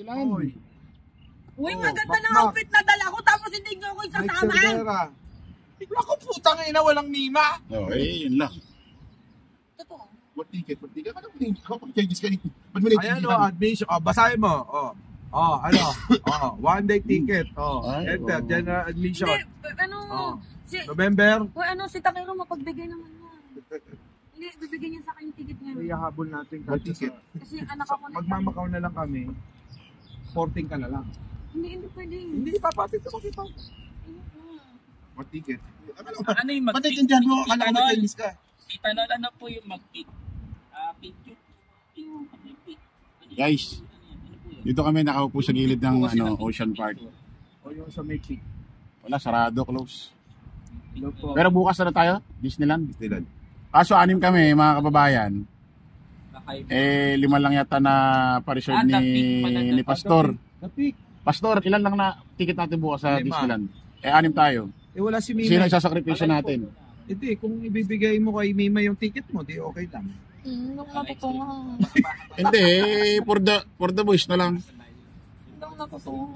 Uy, maganda na outfit na dala ko tapos hindi nyo ako isasama. Ako putang ina, walang mima. Yun lang. Totoo. What ticket? Ano mo yung changes ka nito? Ba't mo na Ayan admission. basahin mo. One day ticket. Enter, general admission. Hindi, November. si Takiro mapagbigay naman yan. Hindi, bibigyan niya sa akin yung ticket niya. Iyahabol natin What ticket? Kasi anak ako na. Magmamakaw na lang kami. 14 ka na lang. Hindi pwede. Hindi, ipapatid ko kita. What ticket? Ano yung mag-pick? Patindihan mo, akala ko Chinese ka. Si Tanol, ano po yung mag-pick? Picture. Guys, dito kami nakaupo sa gilid ng Ocean Park. O yung sa Mexico. Wala, sarado, close. Pero bukas na tayo, Disneyland. Kaso 6 kami, mga kababayan. 5 lang yata na pa-reserve ni Pastor. Pastor, ilan lang na ticket natin bukas sa Disneyland? 6 tayo. Wala si Mima. Sino isasakripisyo natin? Hindi, kung ibibigay mo kay Mima yung ticket mo, di okay lang. Nakakatuwa. Hindi, for the boys na lang. Nakakatuwa.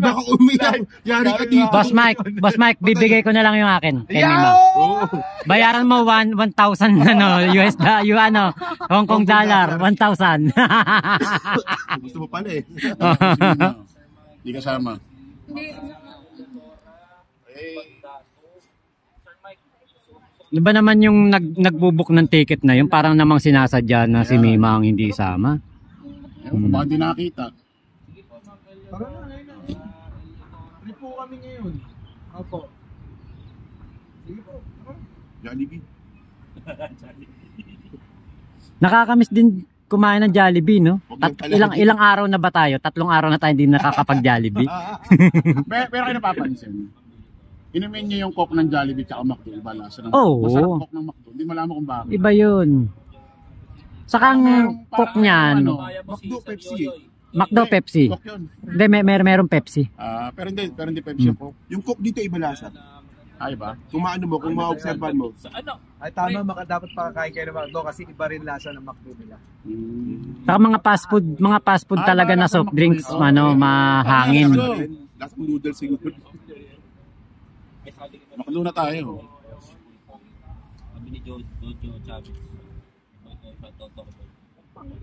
Baka umiyak. Yari ka dito. Boss Mike, bibigay ko na lang yung akin. Kay Mima. Bayaran mo 1,000 Hong Kong dollar, 1,000. Gusto mo pala eh. Hindi kasama. Di ba naman yung nagbubuk ng ticket na yun, parang namang sinasadya na si Mima ang hindi sama. Baka di nakita. Tara na, ngayon na. Trip po kami ngayon. Opo. Sige po. Jollibee. Nakakamiss din kumain ng Jollibee, no? Ilang araw na ba tayo? 3 araw na tayo hindi nakakapag-Jollibee. Pero kayo napapansin, inumin niyo yung Coke ng Jollibee tsaka McDo, iba lasa ng masarap Coke ng McDo. Hindi malaman kung bakit. Iba yun. Saka ang Coke niyan, McDo, Pepsi. McDo, Pepsi. Coke yun. Hindi, merong Pepsi. Pero hindi Pepsi yung Coke. Yung Coke dito iba lasa. Ay ba? Kung kung ma-observan mo. Ay tama, dapat pakakain kayo ng McDo kasi iba rin lasa ng McDo nila. Saka mga fast food talaga na soft drinks, mahangin. Lasang noodles siguro. McDo na tayo. Sabi ni Jojo Chavez.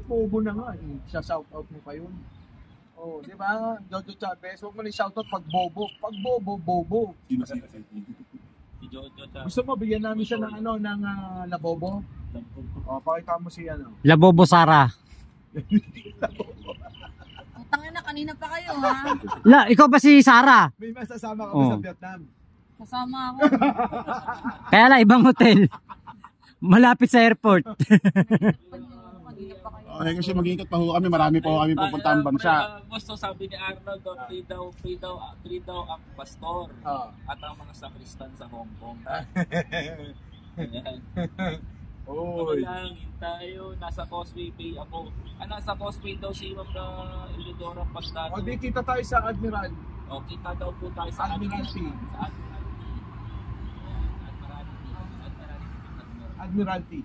Bobo na nga eh. Shout out mo pa yun. Oh, di ba? Jojo Chavez, huwag mo na shout out pag bobo. Pag bobo. Si Jojo Chavez. Gusto mo bigyan namin siya ng ng labobo? Pakita mo si Labobo Sara. Tangin na, kanina pa kayo ha. Ikaw ba si Sara? May masasama kami sa Vietnam. Kasama ako. Kaya lang, ibang hotel. Malapit sa airport. Kasi mag-iingat pa ho kami, marami pa ho kami pupuntahan bansa. Gusto sabi ni Arnold, free daw ang pastor at ang mga sakristan sa Hong Kong. Oy. Malangin tayo, nasa Causeway Bay ako. Nasa Causeway daw si Ma'am Elidora Pastado. Di kita tayo sa Admiral. Kita daw po tayo sa Admiralty. Admiralty.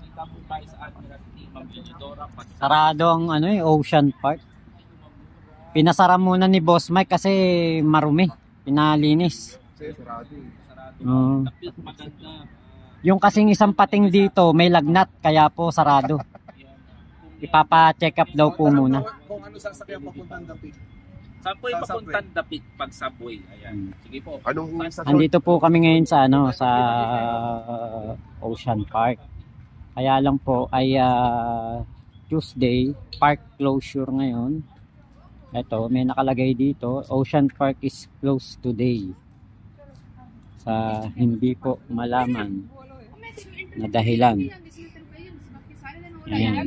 Kita po tayo sa Admiralty, Ma'am Elidora Pastado. Sarado ang Ocean Park. Pinasara muna ni Boss Mike kasi marumi. Pinalinis. Sarado. Tapit maganda. Yung kasing isang pating dito may lagnat kaya po sarado. Ipapa-check up daw po muna. Kung ano sasakyan papuntang Dapit. Saan po yung papuntang Dapit pag subway? Ayan. Sige po. Andito po kami ngayon sa sa Ocean Park. Kaya lang po ay Tuesday, park closure ngayon. Ito, may nakalagay dito, Ocean Park is closed today. Sa hindi po malaman na dahilan. Ayan.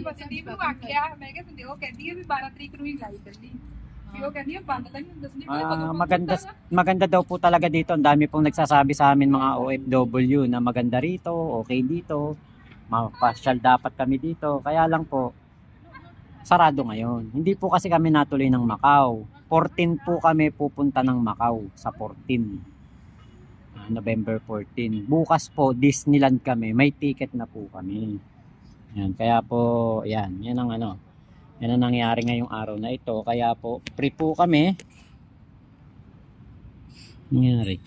Maganda daw po talaga dito. Ang dami pong nagsasabi sa amin mga OFW na maganda rito, okay dito. Mapasyal dapat kami dito. Kaya lang po, sarado ngayon. Hindi po kasi kami natuloy ng Macau. 14 po kami pupunta ng Macau sa 14. November 14. Bukas po Disneyland kami. May ticket na po kami. Yan, kaya po, yan ang ano, yan ang nangyari ngayong araw na ito. Kaya po, free po kami. Nangyari.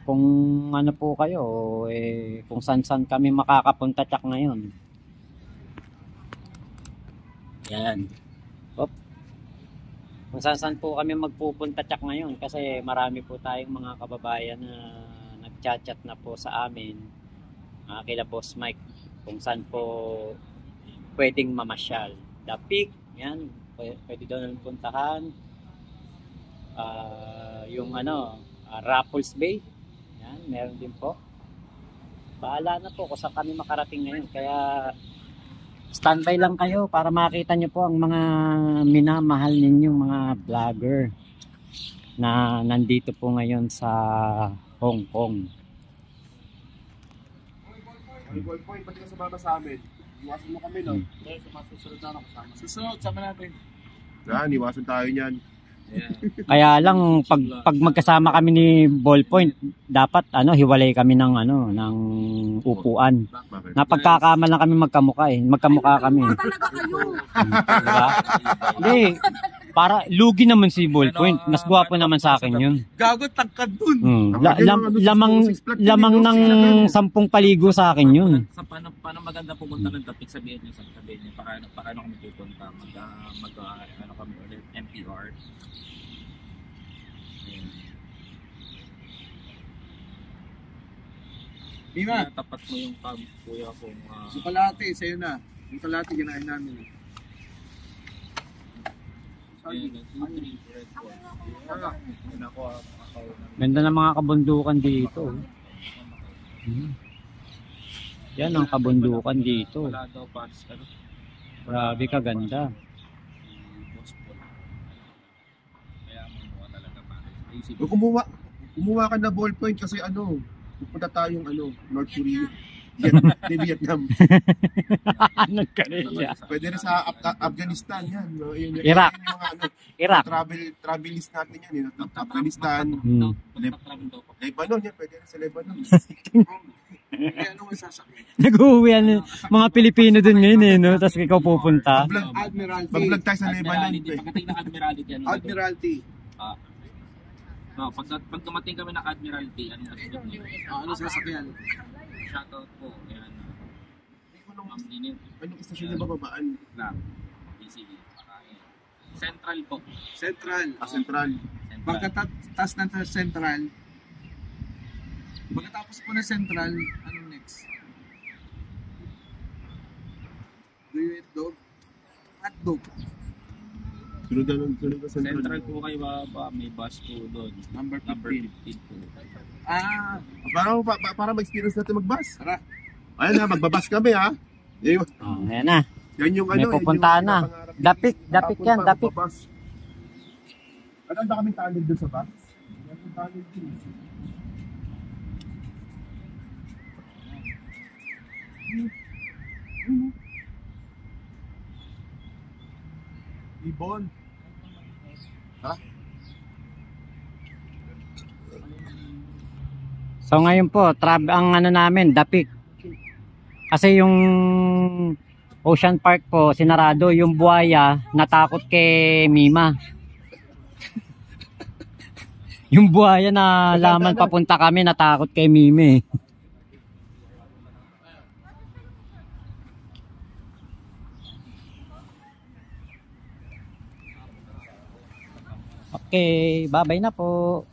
Kung ano po kayo, kung saan kami makakapunta tsak ngayon. Yan. Op. Kung saan po kami magpupunta tsak ngayon kasi marami po tayong mga kababayan na nagchat-chat na po sa amin. Kila Boss Mike kung saan po pwedeng mamasyal. The Peak, yan, pwede daw nalang puntahan. Yung ano, Raffles Bay, yan, meron din po. Bahala na po kung saan kami makarating ngayon. Kaya standby lang kayo para makita nyo po ang mga minamahal ninyong mga vlogger na nandito po ngayon sa Hong Kong. Point, pati ka sumama sa amin. Iwasan mo kami, no? Susunod na ako kasama. Susunod, sama natin. Yan, iwasan tayo niyan. Kaya lang pag magkasama kami ni Ballpoint, dapat hiwalay kami ng upuan. Napagkakamal lang kami magkamukha kami. Talaga kayo. Diba? Hindi, para lugi naman si Ballpoint. Mas gwapo naman sa akin yun. Gago, tangkad dun. Lamang ng 10 paligo sa akin yun. Sa paano maganda pumunta ng topic, sabihin niyo paano kami pupunta, ano kami ulit, MPR. Mima, Tapat mo yung pub, kuya, kung yung kalate, sa'yo na. Yung kalate, ginahin namin. Ganda ng mga kabundukan dito. Yan ang kabundukan dito. Wala daw pass ka. Grabe ka ganda. Kaya mo talaga pa. Kumuha ka na Ballpoint kasi pupunta tayong North Korea. Vietnam. Anong kanila? Pwede rin sa Afghanistan yan. Iraq. Yung mga Iraq. travelist natin yan. Afghanistan. Lebanon yan. Pwede rin sa Lebanon. Ano ang sasakyan? Nag-uwi mga Pilipino dun ngayon no? Tapos ikaw pupunta. Mag-vlog tayo sa Lebanon. Pagdating ng Admiralty. Admiralty. Pag dumating kami ng Admiralty, Ano sasakyan? Shoutout po. Ayan. Ma'am Ninit. Anong istasyon na bababaan? Lang. PCB. Central po. Central. Central. Pagkatapos ng Central, pagkatapos po ng Central, anong next? Do you eat dog? Hot dog. Sunod na Central po kayo ba? May bus po doon. Number 15 po. Para ma-experience natin mag-bus. Tara. Ayan na, magbabas kami ha. Ayan na. Yan yung May pupuntahan na. Dapik yan, dapik. Ano ba kaming talent doon sa bus? Yung talent doon. Ibon. Ha? So ngayon po, ang namin, Dapik. Kasi yung Ocean Park po, sinarado. Yung buhaya, natakot kay Mima. Yung buhaya na laman papunta kami, natakot kay Mimi. Okay, bye-bye na po.